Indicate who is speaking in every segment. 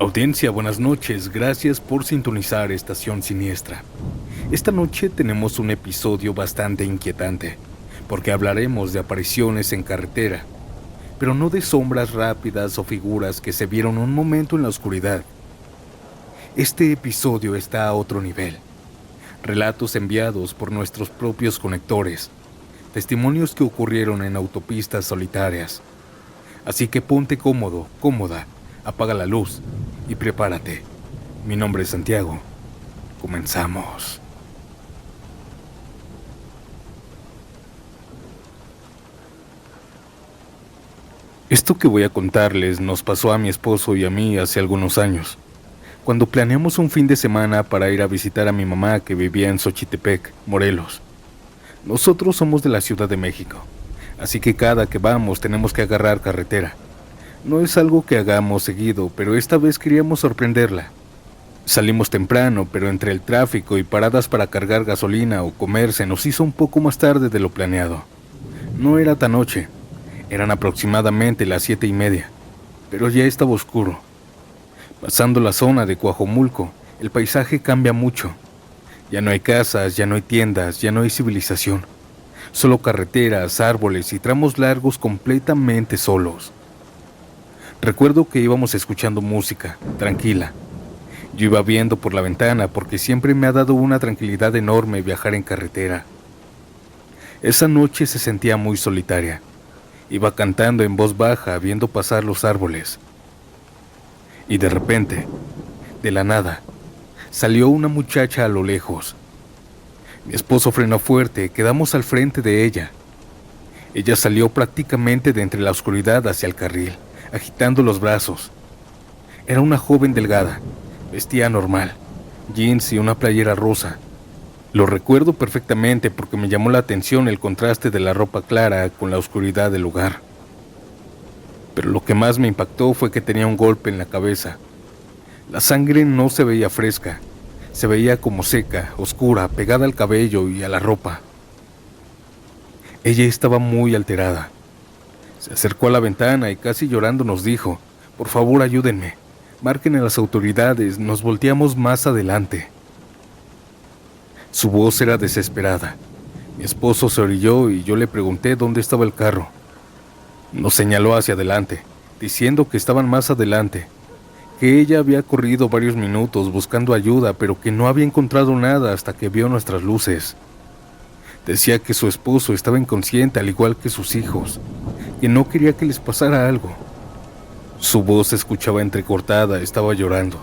Speaker 1: Audiencia, buenas noches. Gracias por sintonizar Estación Siniestra. Esta noche tenemos un episodio bastante inquietante, porque hablaremos de apariciones en carretera, pero no de sombras rápidas o figuras que se vieron un momento en la oscuridad. Este episodio está a otro nivel. Relatos enviados por nuestros propios conectores, testimonios que ocurrieron en autopistas solitarias. Así que ponte cómodo, cómoda, apaga la luz y prepárate. Mi nombre es Santiago. Comenzamos. Esto que voy a contarles nos pasó a mi esposo y a mí hace algunos años, cuando planeamos un fin de semana para ir a visitar a mi mamá que vivía en Xochitepec, Morelos. Nosotros somos de la Ciudad de México, así que cada que vamos tenemos que agarrar carretera. No es algo que hagamos seguido, pero esta vez queríamos sorprenderla. Salimos temprano, pero entre el tráfico y paradas para cargar gasolina o comer se nos hizo un poco más tarde de lo planeado. No era tan noche, eran aproximadamente las 7:30, pero ya estaba oscuro. Pasando la zona de Coajomulco, el paisaje cambia mucho. Ya no hay casas, ya no hay tiendas, ya no hay civilización. Solo carreteras, árboles y tramos largos completamente solos. Recuerdo que íbamos escuchando música, tranquila. Yo iba viendo por la ventana porque siempre me ha dado una tranquilidad enorme viajar en carretera. Esa noche se sentía muy solitaria. Iba cantando en voz baja, viendo pasar los árboles. Y de repente, de la nada, salió una muchacha a lo lejos. Mi esposo frenó fuerte, quedamos al frente de ella. Ella salió prácticamente de entre la oscuridad hacia el carril, agitando los brazos. Era una joven delgada, vestía normal, jeans y una playera rosa. Lo recuerdo perfectamente porque me llamó la atención el contraste de la ropa clara con la oscuridad del lugar. Pero lo que más me impactó fue que tenía un golpe en la cabeza. La sangre no se veía fresca, se veía como seca, oscura, pegada al cabello y a la ropa. Ella estaba muy alterada. Se acercó a la ventana y casi llorando nos dijo: "Por favor, ayúdenme, marquen a las autoridades, nos volteamos más adelante". Su voz era desesperada. Mi esposo se orilló y yo le pregunté dónde estaba el carro. Nos señaló hacia adelante, diciendo que estaban más adelante, que ella había corrido varios minutos buscando ayuda, pero que no había encontrado nada hasta que vio nuestras luces. Decía que su esposo estaba inconsciente al igual que sus hijos, que no quería que les pasara algo. Su voz se escuchaba entrecortada, estaba llorando.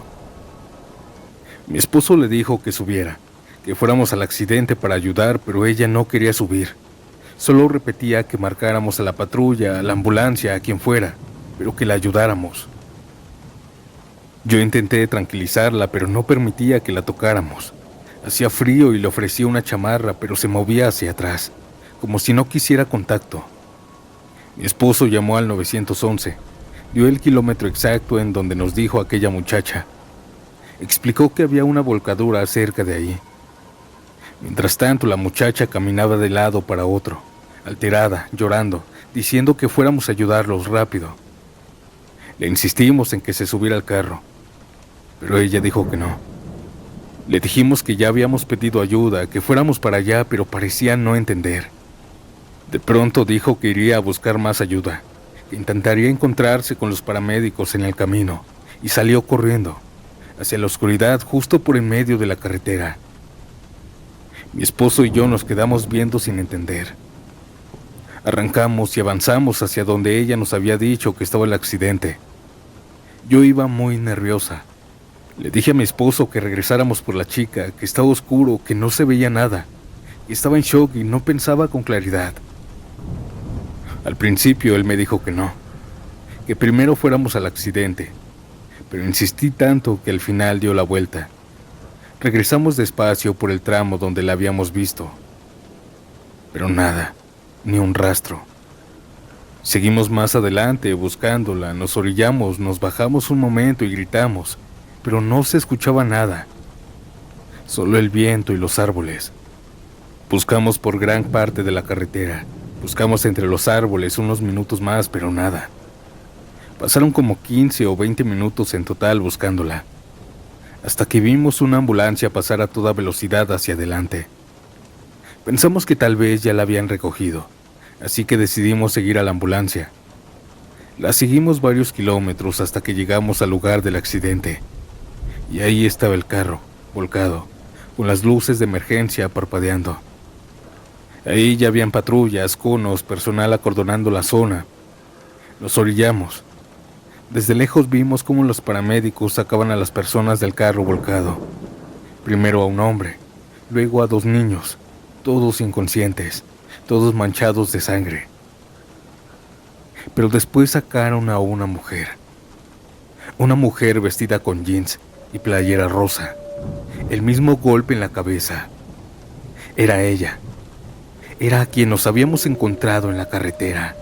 Speaker 1: Mi esposo le dijo que subiera, que fuéramos al accidente para ayudar, pero ella no quería subir. Solo repetía que marcáramos a la patrulla, a la ambulancia, a quien fuera, pero que la ayudáramos. Yo intenté tranquilizarla, pero no permitía que la tocáramos. Hacía frío y le ofrecía una chamarra, pero se movía hacia atrás, como si no quisiera contacto. Mi esposo llamó al 911, dio el kilómetro exacto en donde nos dijo aquella muchacha. Explicó que había una volcadura cerca de ahí. Mientras tanto, la muchacha caminaba de lado para otro, alterada, llorando, diciendo que fuéramos a ayudarlos rápido. Le insistimos en que se subiera al carro, pero ella dijo que no. Le dijimos que ya habíamos pedido ayuda, que fuéramos para allá, pero parecía no entender. De pronto dijo que iría a buscar más ayuda, que intentaría encontrarse con los paramédicos en el camino, y salió corriendo, hacia la oscuridad justo por en medio de la carretera. Mi esposo y yo nos quedamos viendo sin entender. Arrancamos y avanzamos hacia donde ella nos había dicho que estaba el accidente. Yo iba muy nerviosa. Le dije a mi esposo que regresáramos por la chica, que estaba oscuro, que no se veía nada, que estaba en shock y no pensaba con claridad. Al principio él me dijo que no, que primero fuéramos al accidente, pero insistí tanto que al final dio la vuelta. Regresamos despacio por el tramo donde la habíamos visto, pero nada, ni un rastro. Seguimos más adelante buscándola, nos orillamos, nos bajamos un momento y gritamos, pero no se escuchaba nada, solo el viento y los árboles. Buscamos por gran parte de la carretera, buscamos entre los árboles unos minutos más, pero nada. Pasaron como 15 o 20 minutos en total buscándola, hasta que vimos una ambulancia pasar a toda velocidad hacia adelante. Pensamos que tal vez ya la habían recogido, así que decidimos seguir a la ambulancia. La seguimos varios kilómetros hasta que llegamos al lugar del accidente, y ahí estaba el carro, volcado, con las luces de emergencia parpadeando. Ahí ya habían patrullas, conos, personal acordonando la zona. Nos orillamos. Desde lejos vimos cómo los paramédicos sacaban a las personas del carro volcado. Primero a un hombre, luego a 2 niños, todos inconscientes, todos manchados de sangre. Pero después sacaron a una mujer vestida con jeans y playera rosa, el mismo golpe en la cabeza. Era ella, era a quien nos habíamos encontrado en la carretera.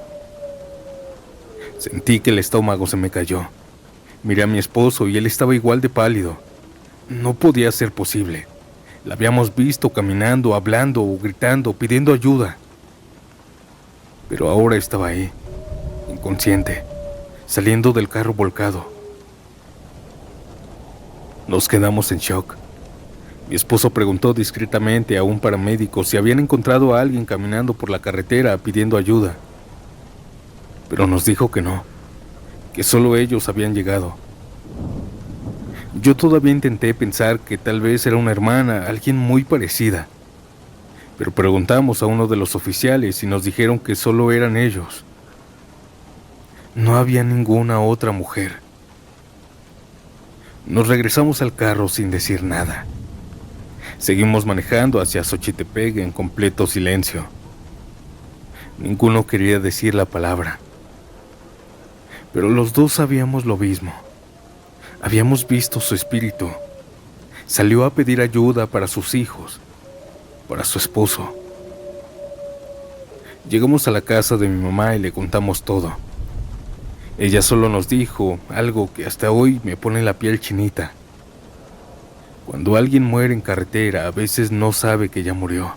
Speaker 1: Sentí que el estómago se me cayó. Miré a mi esposo y él estaba igual de pálido. No podía ser posible. La habíamos visto caminando, hablando o gritando, pidiendo ayuda. Pero ahora estaba ahí, inconsciente, saliendo del carro volcado. Nos quedamos en shock. Mi esposo preguntó discretamente a un paramédico si habían encontrado a alguien caminando por la carretera pidiendo ayuda. Pero nos dijo que no, que solo ellos habían llegado. Yo todavía intenté pensar que tal vez era una hermana, alguien muy parecida. Pero preguntamos a uno de los oficiales y nos dijeron que solo eran ellos. No había ninguna otra mujer. Nos regresamos al carro sin decir nada. Seguimos manejando hacia Xochitepec en completo silencio. Ninguno quería decir la palabra. Pero los dos sabíamos lo mismo. Habíamos visto su espíritu. Salió a pedir ayuda para sus hijos, para su esposo. Llegamos a la casa de mi mamá y le contamos todo. Ella solo nos dijo algo que hasta hoy me pone la piel chinita. Cuando alguien muere en carretera, a veces no sabe que ya murió.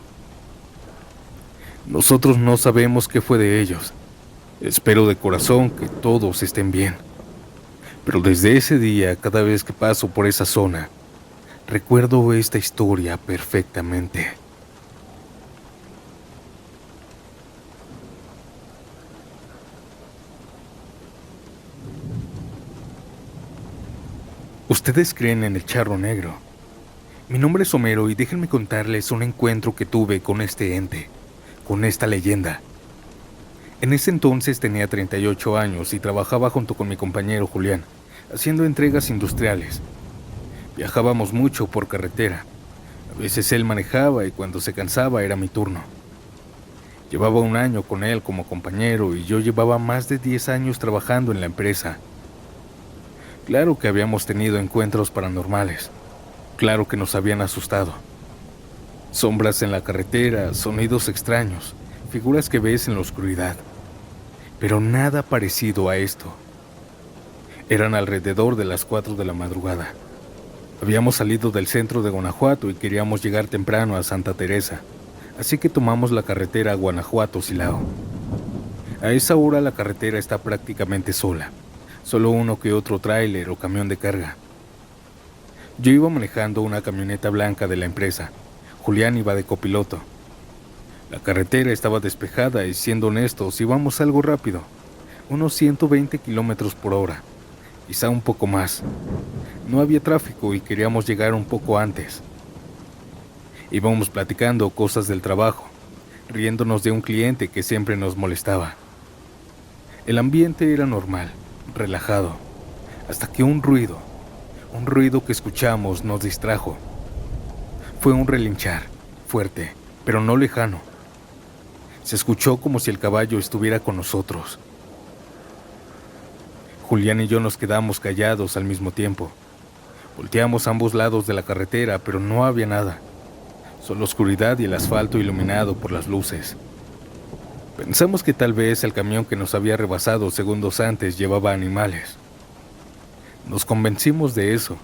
Speaker 1: Nosotros no sabemos qué fue de ellos. Espero de corazón que todos estén bien. Pero desde ese día, cada vez que paso por esa zona, recuerdo esta historia perfectamente. ¿Ustedes creen en el charro negro? Mi nombre es Homero y déjenme contarles un encuentro que tuve con este ente, con esta leyenda. En ese entonces tenía 38 años y trabajaba junto con mi compañero Julián, haciendo entregas industriales. Viajábamos mucho por carretera. A veces él manejaba y cuando se cansaba era mi turno. Llevaba 1 año con él como compañero y yo llevaba más de 10 años trabajando en la empresa. Claro que habíamos tenido encuentros paranormales. Claro que nos habían asustado. Sombras en la carretera, sonidos extraños, figuras que ves en la oscuridad. Pero nada parecido a esto. Eran alrededor de las 4 de la madrugada. Habíamos salido del centro de Guanajuato y queríamos llegar temprano a Santa Teresa, así que tomamos la carretera Guanajuato-Silao. A esa hora la carretera está prácticamente sola, solo uno que otro tráiler o camión de carga. Yo iba manejando una camioneta blanca de la empresa. Julián iba de copiloto. La carretera estaba despejada y, siendo honestos, íbamos algo rápido, unos 120 kilómetros por hora, quizá un poco más. No había tráfico y queríamos llegar un poco antes. Íbamos platicando cosas del trabajo, riéndonos de un cliente que siempre nos molestaba. El ambiente era normal, relajado, hasta que un ruido que escuchamos nos distrajo. Fue un relinchar, fuerte, pero no lejano. Se escuchó como si el caballo estuviera con nosotros. Julián y yo nos quedamos callados al mismo tiempo. Volteamos a ambos lados de la carretera, pero no había nada. Solo oscuridad y el asfalto iluminado por las luces. Pensamos que tal vez el camión que nos había rebasado segundos antes llevaba animales. Nos convencimos de eso,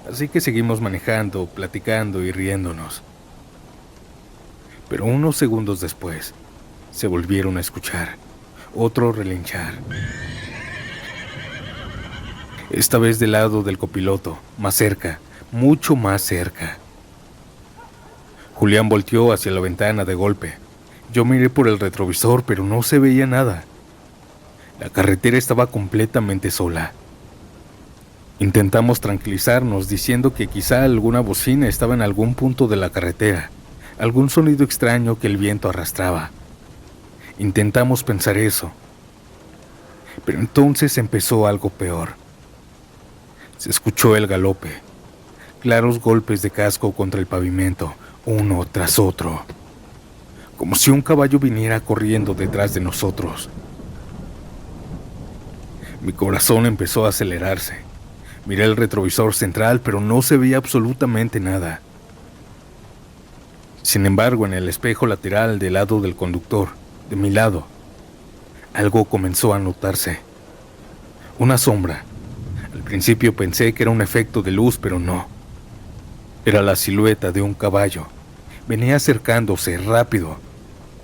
Speaker 1: así que seguimos manejando, platicando y riéndonos. Pero unos segundos después, se volvieron a escuchar otro relinchar. esta vez del lado del copiloto, más cerca, mucho más cerca. Julián volteó hacia la ventana de golpe. Yo miré por el retrovisor, pero no se veía nada. La carretera estaba completamente sola. Intentamos tranquilizarnos diciendo que quizá alguna bocina estaba en algún punto de la carretera, algún sonido extraño que el viento arrastraba. Intentamos pensar eso, pero entonces empezó algo peor. Se escuchó el galope, claros golpes de casco contra el pavimento, uno tras otro, como si un caballo viniera corriendo detrás de nosotros. Mi corazón empezó a acelerarse. Miré el retrovisor central, pero no se veía absolutamente nada. Sin embargo, en el espejo lateral del lado del conductor, de mi lado, algo comenzó a notarse. Una sombra. Al principio pensé que era un efecto de luz, pero no. Era la silueta de un caballo. Venía acercándose rápido.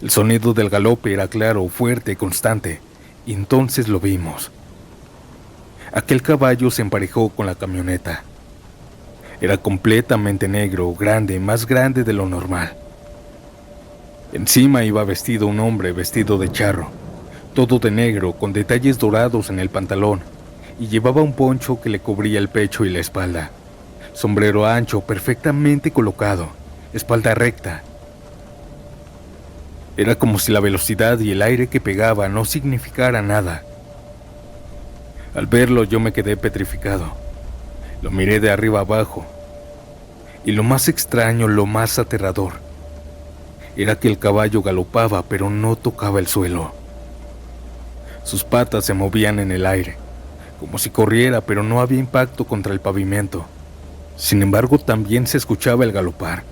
Speaker 1: El sonido del galope era claro, fuerte, constante, y entonces lo vimos. Aquel caballo se emparejó con la camioneta. Era completamente negro, grande, más grande de lo normal. Encima iba vestido un hombre vestido de charro, todo de negro, con detalles dorados en el pantalón, y llevaba un poncho que le cubría el pecho y la espalda. Sombrero ancho, perfectamente colocado, espalda recta. Era como si la velocidad y el aire que pegaba no significara nada. Al verlo yo me quedé petrificado. Lo miré de arriba abajo. Y lo más extraño, lo más aterrador, era que el caballo galopaba pero no tocaba el suelo. Sus patas se movían en el aire, como si corriera, pero no había impacto contra el pavimento. Sin embargo, también se escuchaba el galopar.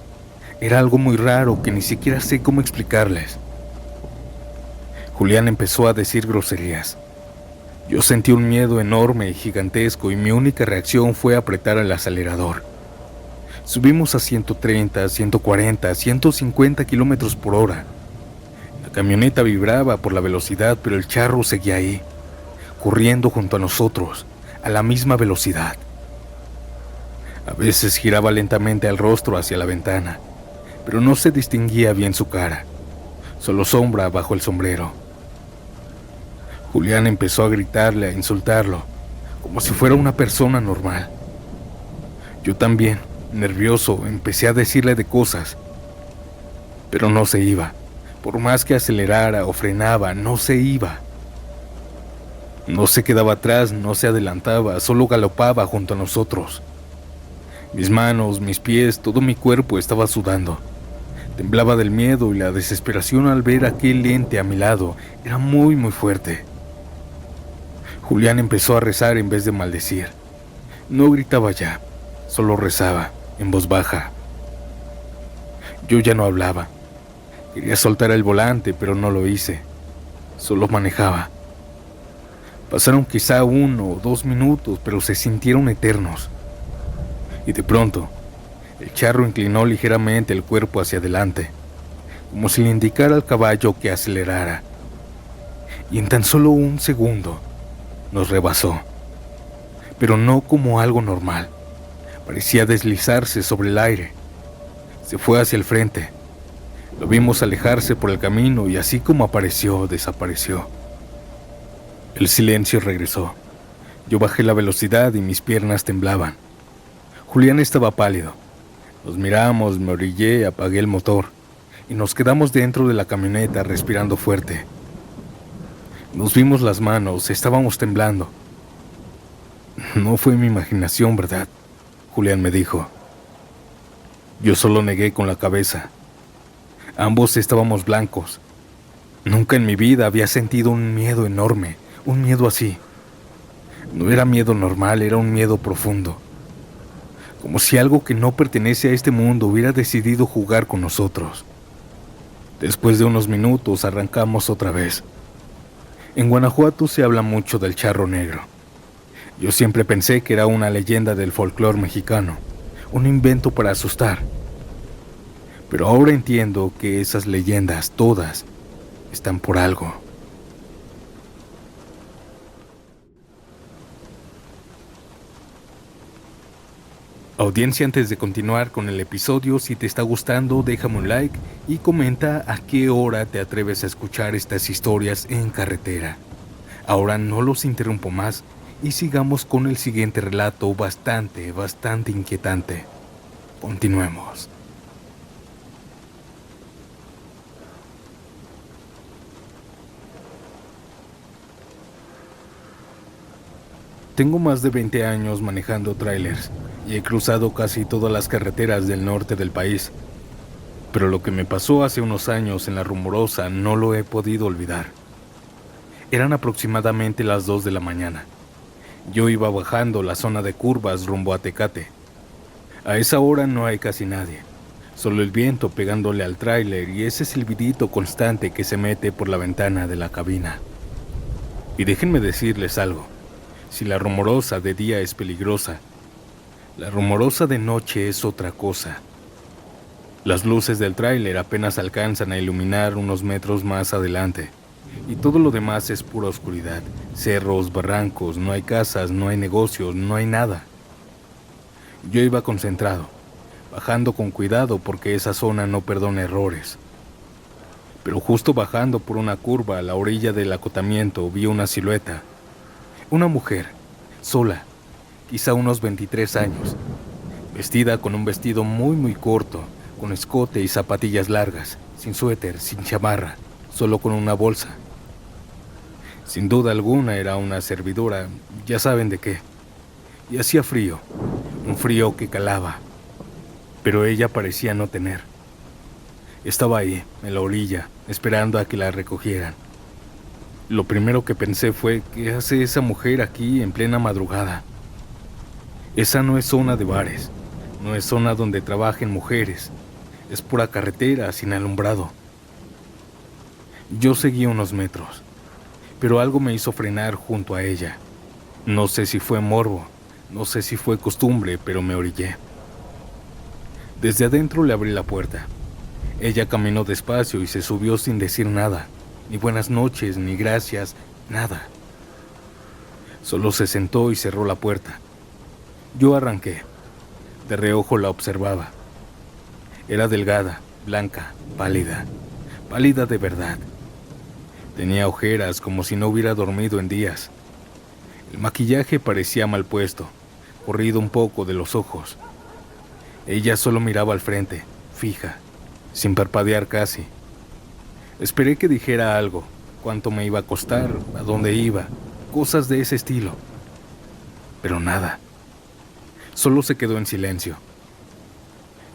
Speaker 1: Era algo muy raro que ni siquiera sé cómo explicarles. Julián empezó a decir groserías. Yo sentí un miedo enorme y gigantesco y mi única reacción fue apretar el acelerador. Subimos a 130, 140, 150 kilómetros por hora. La camioneta vibraba por la velocidad, pero el charro seguía ahí, corriendo junto a nosotros, a la misma velocidad. A veces giraba lentamente el rostro hacia la ventana, pero no se distinguía bien su cara, solo sombra bajo el sombrero. Julián empezó a gritarle, a insultarlo, como si fuera una persona normal. Yo también, nervioso, empecé a decirle de cosas, pero no se iba. Por más que acelerara o frenaba, no se iba. No se quedaba atrás, no se adelantaba, solo galopaba junto a nosotros. Mis manos, mis pies, todo mi cuerpo estaba sudando. Temblaba del miedo y la desesperación al ver aquel ente a mi lado era muy, muy fuerte. Julián empezó a rezar en vez de maldecir. No gritaba ya, solo rezaba, en voz baja. Yo ya no hablaba. Quería soltar el volante, pero no lo hice. Solo manejaba. Pasaron quizá 1 o 2 minutos, pero se sintieron eternos. Y de pronto, el charro inclinó ligeramente el cuerpo hacia adelante, como si le indicara al caballo que acelerara. Y en tan solo un segundo, nos rebasó. Pero no como algo normal. Parecía deslizarse sobre el aire. Se fue hacia el frente. Lo vimos alejarse por el camino y así como apareció, desapareció. El silencio regresó. Yo bajé la velocidad y mis piernas temblaban. Julián estaba pálido. Nos miramos, me orillé, apagué el motor y nos quedamos dentro de la camioneta respirando fuerte. Nos vimos las manos, estábamos temblando. No fue mi imaginación, ¿verdad?, Julián me dijo. Yo solo negué con la cabeza. Ambos estábamos blancos. Nunca en mi vida había sentido un miedo enorme, un miedo así. No era miedo normal, era un miedo profundo. Como si algo que no pertenece a este mundo hubiera decidido jugar con nosotros. Después de unos minutos arrancamos otra vez. En Guanajuato se habla mucho del charro negro. Yo siempre pensé que era una leyenda del folclore mexicano, un invento para asustar. Pero ahora entiendo que esas leyendas, todas, están por algo. Audiencia, antes de continuar con el episodio, si te está gustando, déjame un like y comenta a qué hora te atreves a escuchar estas historias en carretera. Ahora no los interrumpo más y sigamos con el siguiente relato bastante inquietante. Continuemos. Tengo más de 20 años manejando trailers y he cruzado casi todas las carreteras del norte del país. Pero lo que me pasó hace unos años en La Rumorosa no lo he podido olvidar. Eran aproximadamente las 2 de la mañana. Yo iba bajando la zona de curvas rumbo a Tecate. A esa hora no hay casi nadie, solo el viento pegándole al tráiler y ese silbidito constante que se mete por la ventana de la cabina. Y déjenme decirles algo. Si La Rumorosa de día es peligrosa, La Rumorosa de noche es otra cosa. Las luces del tráiler apenas alcanzan a iluminar unos metros más adelante, y todo lo demás es pura oscuridad. Cerros, barrancos, no hay casas, no hay negocios, no hay nada. Yo iba concentrado, bajando con cuidado porque esa zona no perdona errores. Pero justo bajando por una curva a la orilla del acotamiento vi una silueta. Una mujer, sola, quizá unos 23 años, vestida con un vestido muy corto, con escote y zapatillas largas, sin suéter, sin chamarra, solo con una bolsa. Sin duda alguna era una servidora, ya saben de qué. Y hacía frío, un frío que calaba, pero ella parecía no tener. Estaba ahí, en la orilla, esperando a que la recogieran. Lo primero que pensé fue, ¿qué hace esa mujer aquí en plena madrugada? Esa no es zona de bares, no es zona donde trabajen mujeres, es pura carretera sin alumbrado. Yo seguí unos metros, pero algo me hizo frenar junto a ella. No sé si fue morbo, no sé si fue costumbre, pero me orillé. Desde adentro le abrí la puerta. Ella caminó despacio y se subió sin decir nada. Ni buenas noches, ni gracias, nada. Solo se sentó y cerró la puerta. Yo arranqué. De reojo la observaba. Era delgada, blanca, pálida de verdad. Tenía ojeras como si no hubiera dormido en días. El maquillaje parecía mal puesto, corrido un poco de los ojos. Ella solo miraba al frente, fija, sin parpadear casi. Esperé que dijera algo, cuánto me iba a costar, a dónde iba, cosas de ese estilo. Pero nada. Solo se quedó en silencio.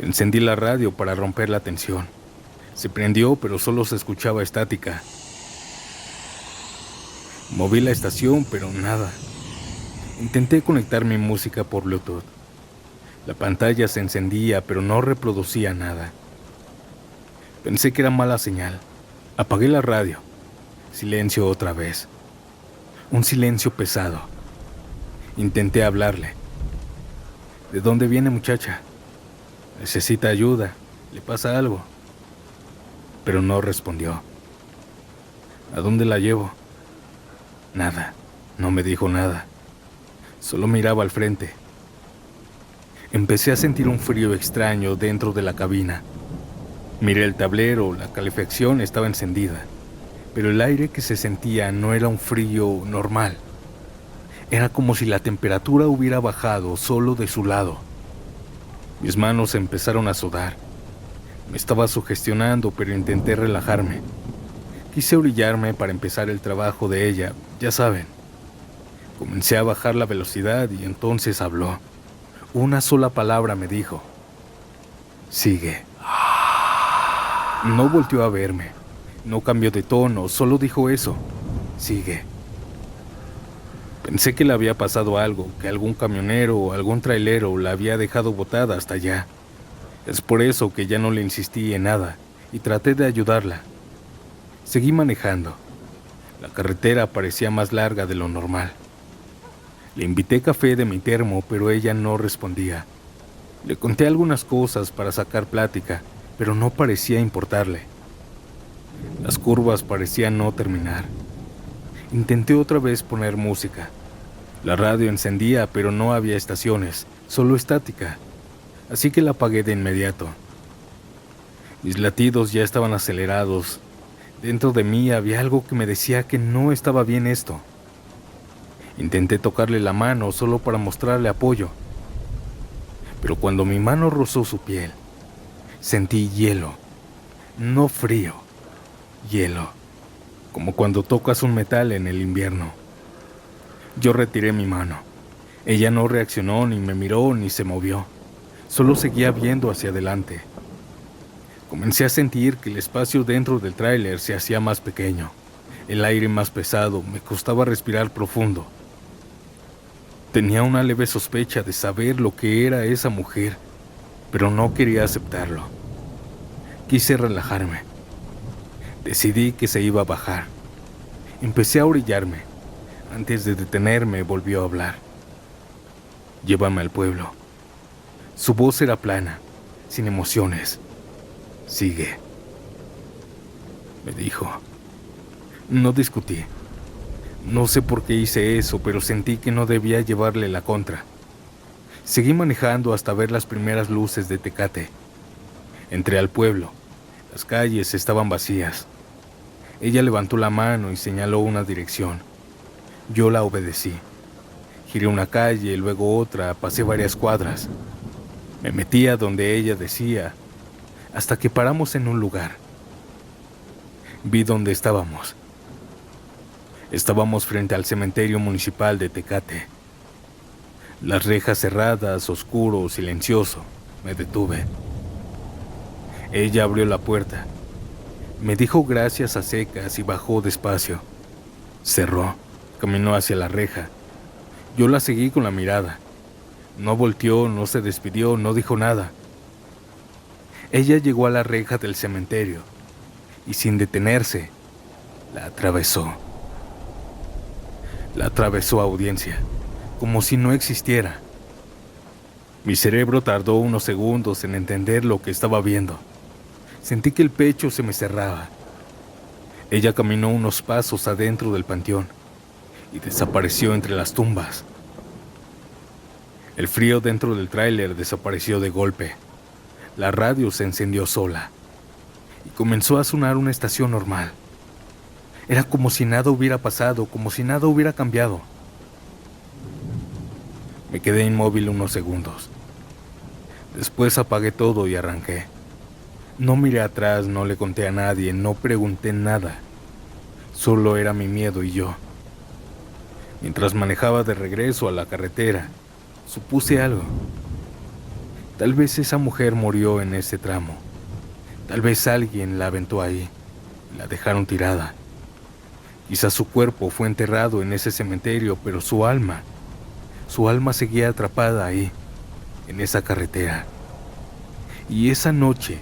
Speaker 1: Encendí la radio para romper la tensión. Se prendió, pero solo se escuchaba estática. Moví la estación, pero nada. Intenté conectar mi música por Bluetooth. La pantalla se encendía, pero no reproducía nada. Pensé que era mala señal. Apagué la radio. Silencio otra vez. Un silencio pesado. Intenté hablarle. ¿De dónde viene, muchacha? Necesita ayuda. ¿Le pasa algo? Pero no respondió. ¿A dónde la llevo? Nada. No me dijo nada. Solo miraba al frente. Empecé a sentir un frío extraño dentro de la cabina. Miré el tablero, la calefacción estaba encendida, pero el aire que se sentía no era un frío normal. Era como si la temperatura hubiera bajado solo de su lado. Mis manos empezaron a sudar. Me estaba sugestionando, pero intenté relajarme. Quise orillarme para empezar el trabajo de ella, ya saben. Comencé a bajar la velocidad y entonces habló. Una sola palabra me dijo. Sigue. No volteó a verme, no cambió de tono, solo dijo eso. Sigue. Pensé que le había pasado algo, que algún camionero o algún trailero la había dejado botada hasta allá. Es por eso que ya no le insistí en nada y traté de ayudarla. Seguí manejando. La carretera parecía más larga de lo normal. Le invité café de mi termo, pero ella no respondía. Le conté algunas cosas para sacar plática, pero no parecía importarle. Las curvas parecían no terminar. Intenté otra vez poner música. La radio encendía, pero no había estaciones, solo estática. así que la apagué de inmediato. Mis latidos ya estaban acelerados. Dentro de mí había algo que me decía que no estaba bien esto. Intenté tocarle la mano solo para mostrarle apoyo, pero cuando mi mano rozó su piel, sentí hielo, no frío, hielo, como cuando tocas un metal en el invierno. Yo retiré mi mano. Ella no reaccionó, ni me miró, ni se movió. Solo seguía viendo hacia adelante. Comencé a sentir que el espacio dentro del tráiler se hacía más pequeño, el aire más pesado, me costaba respirar profundo. Tenía una leve sospecha de saber lo que era esa mujer, pero no quería aceptarlo. Quise relajarme. Decidí que se iba a bajar. Empecé a orillarme. Antes de detenerme, volvió a hablar. Llévame al pueblo. Su voz era plana, sin emociones. Sigue, me dijo. No discutí. No sé por qué hice eso, pero sentí que no debía llevarle la contra. Seguí manejando hasta ver las primeras luces de Tecate. Entré al pueblo. Las calles estaban vacías. Ella levantó la mano y señaló una dirección. Yo la obedecí. Giré una calle, luego otra, pasé varias cuadras. Me metí a donde ella decía, hasta que paramos en un lugar. Vi dónde estábamos. Estábamos frente al cementerio municipal de Tecate. Las rejas cerradas, oscuro, silencioso. Me detuve. Ella abrió la puerta. Me dijo gracias a secas y bajó despacio. Cerró, caminó hacia la reja. Yo la seguí con la mirada. No volteó, no se despidió, no dijo nada. Ella llegó a la reja del cementerio y sin detenerse, la atravesó. La atravesó a audiencia, como si no existiera. Mi cerebro tardó unos segundos en entender lo que estaba viendo. Sentí que el pecho se me cerraba. Ella caminó unos pasos adentro del panteón y desapareció entre las tumbas. El frío dentro del tráiler desapareció de golpe. La radio se encendió sola y comenzó a sonar una estación normal. Era como si nada hubiera pasado, como si nada hubiera cambiado. Me quedé inmóvil unos segundos. Después apagué todo y arranqué. No miré atrás, no le conté a nadie, no pregunté nada. Solo era mi miedo y yo. Mientras manejaba de regreso a la carretera, supuse algo. Tal vez esa mujer murió en ese tramo. Tal vez alguien la aventó ahí y la dejaron tirada. Quizás su cuerpo fue enterrado en ese cementerio, pero su alma seguía atrapada ahí, en esa carretera. Y esa noche,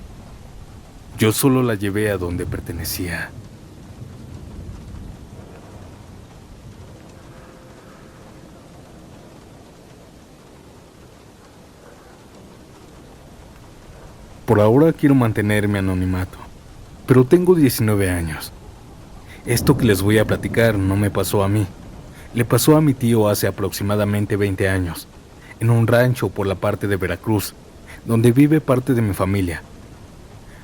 Speaker 1: yo solo la llevé a donde pertenecía. Por ahora quiero mantenerme anonimato, pero tengo 19 años. Esto que les voy a platicar no me pasó a mí. Le pasó a mi tío hace aproximadamente 20 años, en un rancho por la parte de Veracruz, donde vive parte de mi familia.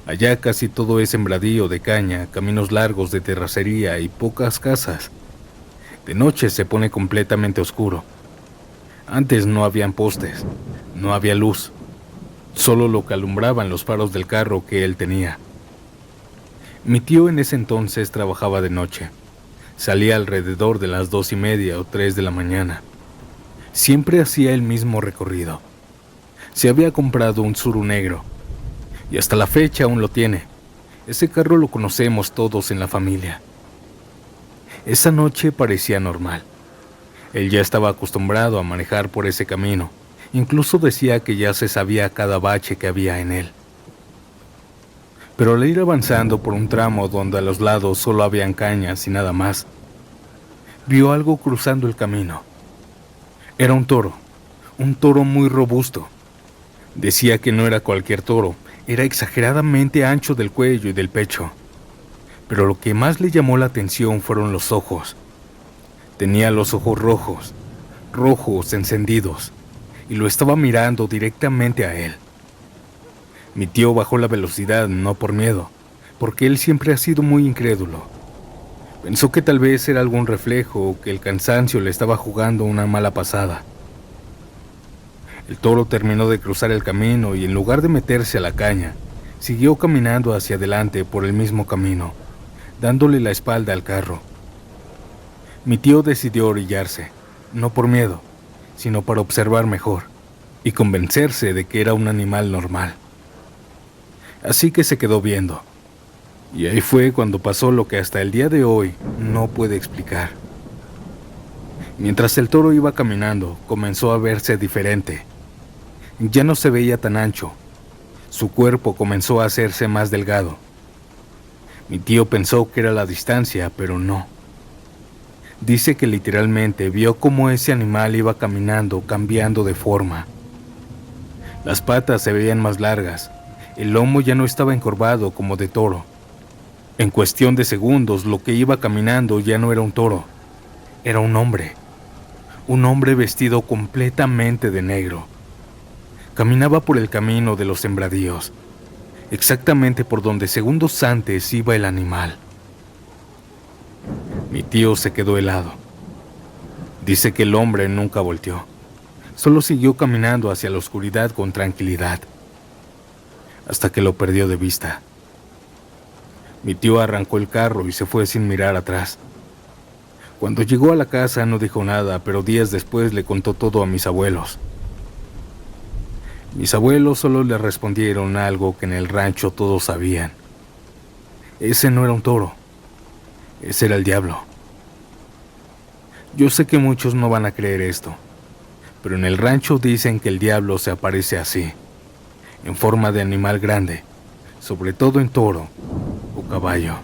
Speaker 1: Allá casi todo es sembradío de caña, caminos largos de terracería y pocas casas. De noche se pone completamente oscuro. Antes no habían postes, no había luz, solo lo que alumbraban los faros del carro que él tenía. Mi tío en ese entonces trabajaba de noche. Salía alrededor de las 2:30 o 3 de la mañana. Siempre hacía el mismo recorrido. Se había comprado un Tsuru negro y hasta la fecha aún lo tiene. Ese carro lo conocemos todos en la familia. Esa noche parecía normal. Él ya estaba acostumbrado a manejar por ese camino. Incluso decía que ya se sabía cada bache que había en él. Pero al ir avanzando por un tramo donde a los lados solo habían cañas y nada más, vio algo cruzando el camino. Era un toro muy robusto. Decía que no era cualquier toro, era exageradamente ancho del cuello y del pecho. Pero lo que más le llamó la atención fueron los ojos. Tenía los ojos rojos encendidos, y lo estaba mirando directamente a él. Mi tío bajó la velocidad, no por miedo, porque él siempre ha sido muy incrédulo. Pensó que tal vez era algún reflejo o que el cansancio le estaba jugando una mala pasada. El toro terminó de cruzar el camino y en lugar de meterse a la caña, siguió caminando hacia adelante por el mismo camino, dándole la espalda al carro. Mi tío decidió orillarse, no por miedo, sino para observar mejor y convencerse de que era un animal normal. Así que se quedó viendo. Y ahí fue cuando pasó lo que hasta el día de hoy no puede explicar. Mientras el toro iba caminando, comenzó a verse diferente. Ya no se veía tan ancho. Su cuerpo comenzó a hacerse más delgado. Mi tío pensó que era la distancia, pero no. Dice que literalmente vio cómo ese animal iba caminando, cambiando de forma. Las patas se veían más largas. El lomo ya no estaba encorvado como de toro. En cuestión de segundos, lo que iba caminando ya no era un toro. Era un hombre. Un hombre vestido completamente de negro. Caminaba por el camino de los sembradíos, exactamente por donde segundos antes iba el animal. Mi tío se quedó helado. Dice que el hombre nunca volteó. Solo siguió caminando hacia la oscuridad con tranquilidad, hasta que lo perdió de vista. Mi tío arrancó el carro y se fue sin mirar atrás. Cuando llegó a la casa no dijo nada, pero días después le contó todo a mis abuelos. Mis abuelos solo le respondieron algo que en el rancho todos sabían. Ese no era un toro, ese era el diablo. Yo sé que muchos no van a creer esto, pero en el rancho dicen que el diablo se aparece así, en forma de animal grande, sobre todo en toro o caballo.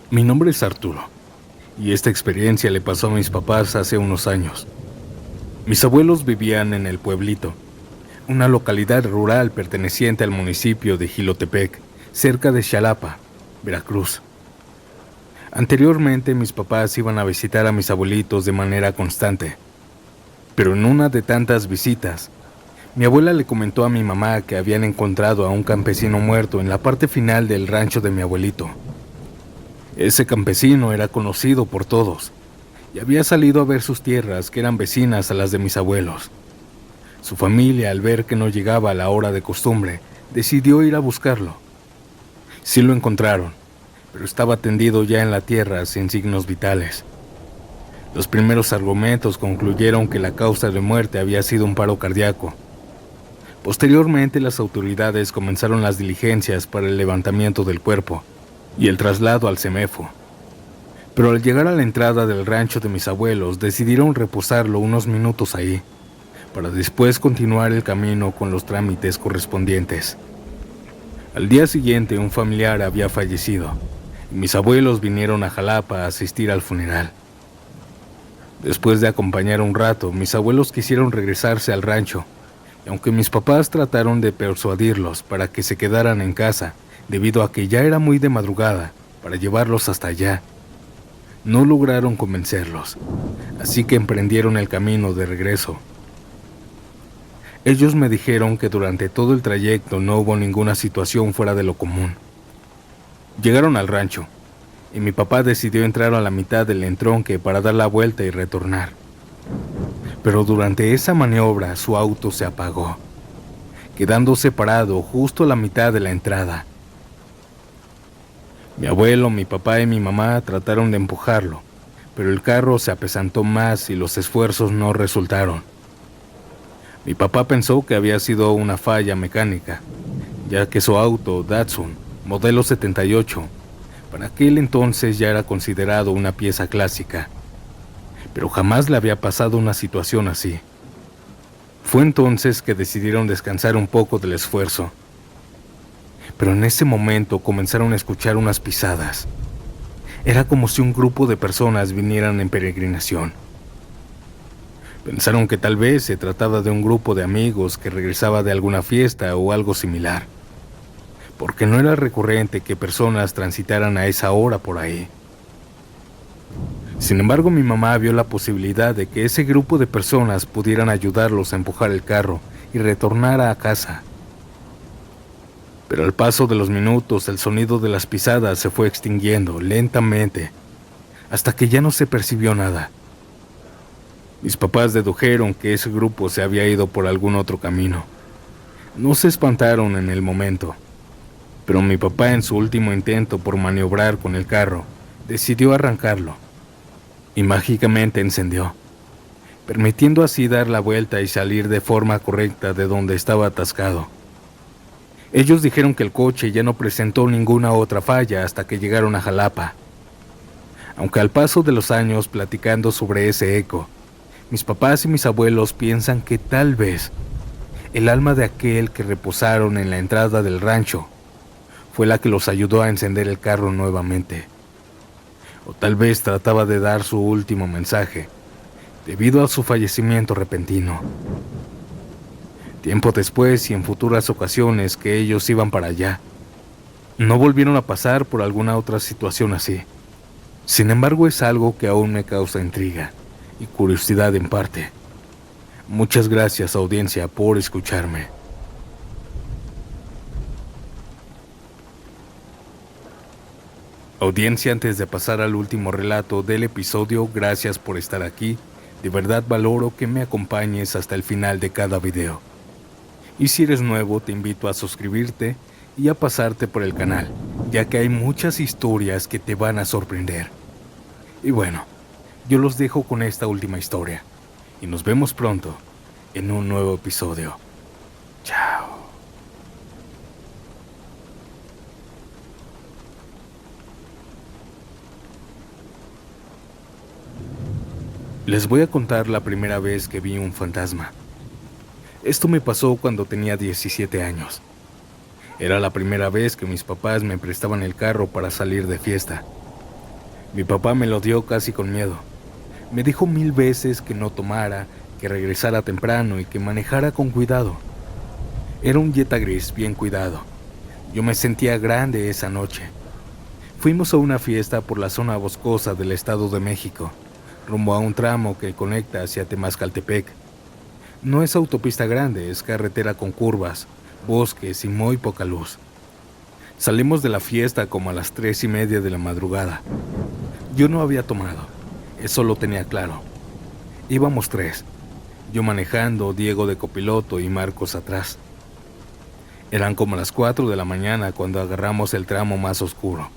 Speaker 1: Mi nombre es Arturo, y esta experiencia le pasó a mis papás hace unos años. Mis abuelos vivían en el pueblito, una localidad rural perteneciente al municipio de Jilotepec, cerca de Xalapa, Veracruz. Anteriormente mis papás iban a visitar a mis abuelitos de manera constante, pero en una de tantas visitas, mi abuela le comentó a mi mamá que habían encontrado a un campesino muerto en la parte final del rancho de mi abuelito. Ese campesino era conocido por todos y había salido a ver sus tierras, que eran vecinas a las de mis abuelos. Su familia, al ver que no llegaba a la hora de costumbre, decidió ir a buscarlo. Sí lo encontraron, pero estaba tendido ya en la tierra sin signos vitales. Los primeros argumentos concluyeron que la causa de muerte había sido un paro cardíaco. Posteriormente, las autoridades comenzaron las diligencias para el levantamiento del cuerpo y el traslado al CEMEFO. Pero al llegar a la entrada del rancho de mis abuelos, decidieron reposarlo unos minutos ahí, para después continuar el camino con los trámites correspondientes. Al día siguiente, un familiar había fallecido, y mis abuelos vinieron a Jalapa a asistir al funeral. Después de acompañar un rato, mis abuelos quisieron regresarse al rancho, y aunque mis papás trataron de persuadirlos para que se quedaran en casa, debido a que ya era muy de madrugada para llevarlos hasta allá, no lograron convencerlos, así que emprendieron el camino de regreso. Ellos me dijeron que durante todo el trayecto no hubo ninguna situación fuera de lo común. Llegaron al rancho, y mi papá decidió entrar a la mitad del entronque para dar la vuelta y retornar. Pero durante esa maniobra su auto se apagó, quedando separado justo a la mitad de la entrada. Mi abuelo, mi papá y mi mamá trataron de empujarlo, pero el carro se apesantó más y los esfuerzos no resultaron. Mi papá pensó que había sido una falla mecánica, ya que su auto, Datsun, modelo 78, para aquel entonces ya era considerado una pieza clásica, pero jamás le había pasado una situación así. Fue entonces que decidieron descansar un poco del esfuerzo. Pero en ese momento comenzaron a escuchar unas pisadas. Era como si un grupo de personas vinieran en peregrinación. Pensaron que tal vez se trataba de un grupo de amigos que regresaba de alguna fiesta o algo similar. porque no era recurrente que personas transitaran a esa hora por ahí. Sin embargo, mi mamá vio la posibilidad de que ese grupo de personas pudieran ayudarlos a empujar el carro y retornar a casa. Pero al paso de los minutos, el sonido de las pisadas se fue extinguiendo lentamente, hasta que ya no se percibió nada. Mis papás dedujeron que ese grupo se había ido por algún otro camino. No se espantaron en el momento, pero mi papá, en su último intento por maniobrar con el carro, decidió arrancarlo y mágicamente encendió, permitiendo así dar la vuelta y salir de forma correcta de donde estaba atascado. Ellos dijeron que el coche ya no presentó ninguna otra falla hasta que llegaron a Jalapa. Aunque al paso de los años, platicando sobre ese eco, mis papás y mis abuelos piensan que tal vez el alma de aquel que reposaron en la entrada del rancho fue la que los ayudó a encender el carro nuevamente. O tal vez trataba de dar su último mensaje, debido a su fallecimiento repentino. Tiempo después y en futuras ocasiones que ellos iban para allá, no volvieron a pasar por alguna otra situación así. Sin embargo, es algo que aún me causa intriga y curiosidad en parte. Muchas gracias, audiencia, por escucharme. Audiencia, antes de pasar al último relato del episodio, gracias por estar aquí. De verdad valoro que me acompañes hasta el final de cada video. Y si eres nuevo, te invito a suscribirte y a pasarte por el canal, ya que hay muchas historias que te van a sorprender. Y bueno, yo los dejo con esta última historia, y nos vemos pronto en un nuevo episodio. Chao. Les voy a contar la primera vez que vi un fantasma. Esto me pasó cuando tenía 17 años. Era la primera vez que mis papás me prestaban el carro para salir de fiesta. Mi papá me lo dio casi con miedo. Me dijo 1000 veces que no tomara, que regresara temprano y que manejara con cuidado. Era un Jetta gris bien cuidado. Yo me sentía grande esa noche. Fuimos a una fiesta por la zona boscosa del Estado de México, rumbo a un tramo que conecta hacia Temascaltepec. No es autopista grande, es carretera con curvas, bosques y muy poca luz. Salimos de la fiesta como a las 3:30 de la madrugada. Yo no había tomado, eso lo tenía claro. Íbamos 3, yo manejando, Diego de copiloto y Marcos atrás. Eran como las 4 de la mañana cuando agarramos el tramo más oscuro.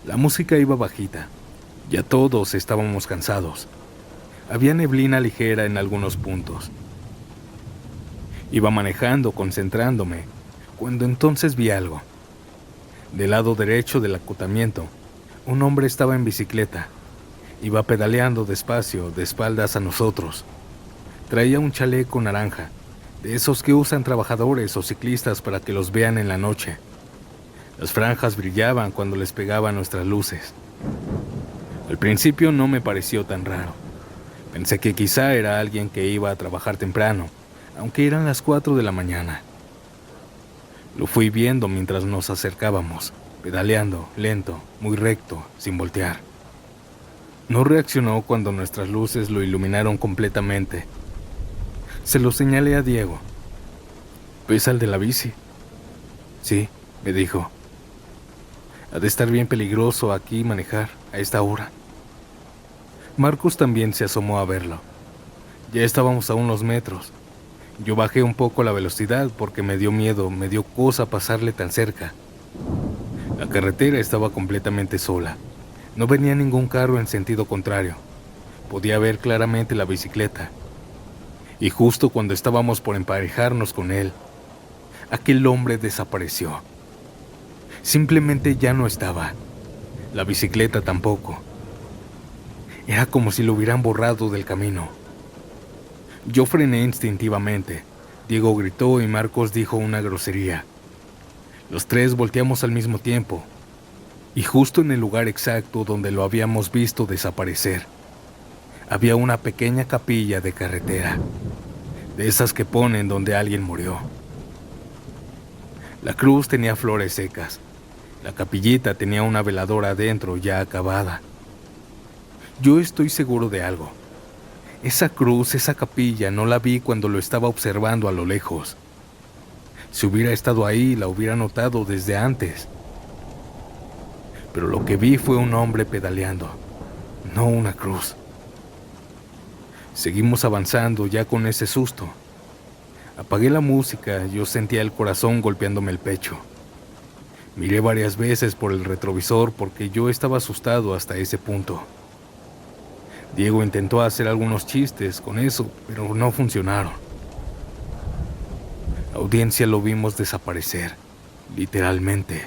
Speaker 1: La música iba bajita, ya todos estábamos cansados. Había neblina ligera en algunos puntos. Iba manejando, concentrándome, cuando entonces vi algo. Del lado derecho del acotamiento, un hombre estaba en bicicleta. Iba pedaleando despacio, de espaldas a nosotros. Traía un chaleco naranja, de esos que usan trabajadores o ciclistas para que los vean en la noche. Las franjas brillaban cuando les pegaban nuestras luces. Al principio no me pareció tan raro. Pensé que quizá era alguien que iba a trabajar temprano, aunque eran las 4 de la mañana. Lo fui viendo mientras nos acercábamos, pedaleando, lento, muy recto, sin voltear. No reaccionó cuando nuestras luces lo iluminaron completamente. Se lo señalé a Diego. ¿Ves al de la bici? Sí, me dijo. Ha de estar bien peligroso aquí manejar a esta hora. Marcos también se asomó a verlo. Ya estábamos a unos metros. Yo bajé un poco la velocidad porque me dio miedo, me dio cosa pasarle tan cerca. La carretera estaba completamente sola. No venía ningún carro en sentido contrario. Podía ver claramente la bicicleta. Y justo cuando estábamos por emparejarnos con él, aquel hombre desapareció. Simplemente ya no estaba. La bicicleta tampoco. Era como si lo hubieran borrado del camino. Yo frené instintivamente. Diego gritó y Marcos dijo una grosería. Los 3 volteamos al mismo tiempo, y justo en el lugar exacto donde lo habíamos visto desaparecer, había una pequeña capilla de carretera, de esas que ponen donde alguien murió. La cruz tenía flores secas. La capillita tenía una veladora adentro ya acabada. Yo estoy seguro de algo. Esa cruz, esa capilla, no la vi cuando lo estaba observando a lo lejos. Si hubiera estado ahí, la hubiera notado desde antes. Pero lo que vi fue un hombre pedaleando, no una cruz. Seguimos avanzando ya con ese susto. Apagué la música, yo sentía el corazón golpeándome el pecho. Miré varias veces por el retrovisor porque yo estaba asustado hasta ese punto. Diego intentó hacer algunos chistes con eso, pero no funcionaron. La audiencia lo vimos desaparecer, literalmente.